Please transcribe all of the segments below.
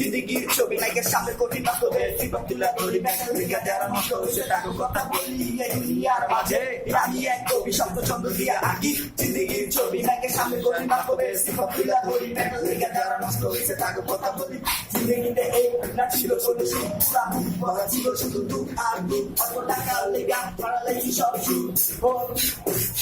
জিন্দিগির ছবি নায়কের সামনে কঠিন বাস্তবে জীবন তুলে ধরি ব্যাটার লিগা যারা নষ্ট হয়েছে তাকে কথা বলি এই দুনিয়ার মাঝে আমি এক কবি শব্দ ছন্দ দিয়া আঁকি জিন্দিগির ছবি নায়কের সামনে কঠিন বাস্তবে জীবন তুলে ধরি ব্যাটার লিগা যারা নষ্ট হয়েছে তাকে কথা বলি জিন্দিগিতে এই না ছিল কোনো সুখ বলা ছিল শুধু দুঃখ আর দুঃখ অল্প টাকার লেগা হারালেছি সব সুখ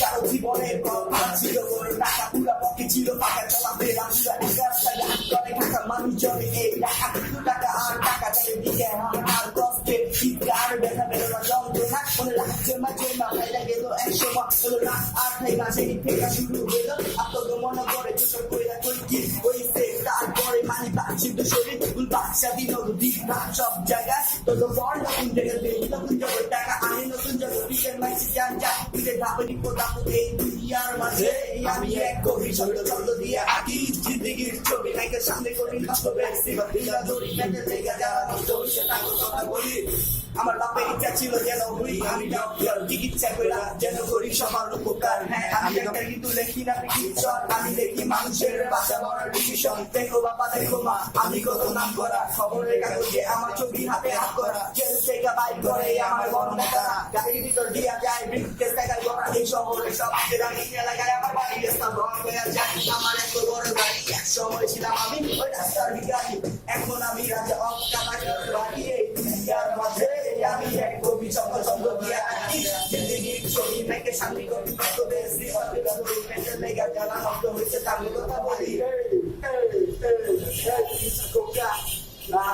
কারো জীবনের কথা ছিল কোনো টাকা পুরা পক্ষে ছিল টাকা চলাফেরা পুরা রাস্তায় করে থাকা মানুষজনে এই টাকা টাকা আর টাকা চারিদিকে আর কষ্টে চিৎকার ব্যথা বেরোনা যন্ত্রণা মনে লাগছে মাঝে মাথায় গেল এক সময় হলো না আর থেকে সেই থেকে শুরু হলো আত্মগমন করে চোখ কইরা কই কি হইছে তারপরে মানি পাচ্ছিত শরীর ভুল বাক্সা দিন নদী সব জায়গায় তো বড় নতুন জায়গাতে নতুন জগৎ টাকা আনি নতুন জগৎ বিকেল মাইছি জান যা তুই ধাপনি পোতাপ এই দুনিয়ার মাঝে আমি এক কবি ছন্দ দিয়ে আঁকি জিন্দিগির ছবি নায়কের সামনে কঠিন বাস্তবে জীবন দিলা ধরি ব্যাটার লেগা যারা নষ্ট হয়েছে তাকে কথা বলি আমার বাপের ইচ্ছা ছিল যেন হই আমি ডক্টর চিকিৎসা কইরা যেন করি সবার উপকার হ্যাঁ আমি ডাক্তার কিন্তু লেখি না প্রেসক্রিপশন আমি দেখি মানুষের বাসা মরার ডিসিশন দেখো বাবা দেখো মা আমি কত নাম করা খবরের কাগজে আমার ছবি হাতে হাত করা জেল থেকে বাইক করে আমার বড় নেতা গাড়ির ভিতর দিয়া যায় ব্রিফকেস টাকায় ভরা এই শহরে সব আমি এলাকায় আমার বাড়ি রাস্তা ভ্রমণ হয়ে যায় আমার এত বড় গাড়ি এক সময় ছিলাম আমি ওই রাস্তার ভিখারি এখন আমি রাজা অফ কামার বাড়ি এই দুনিয়ার মাঝে আমি এক কবি ছন্দ দিয়া আঁকি জিন্দিগির ছবি নায়কের সামনে কঠিন বাস্তবে জীবন তুলে ধরি ব্যাটার লেগা যারা নষ্ট হয়েছে তাকে কথা বলি কোকা না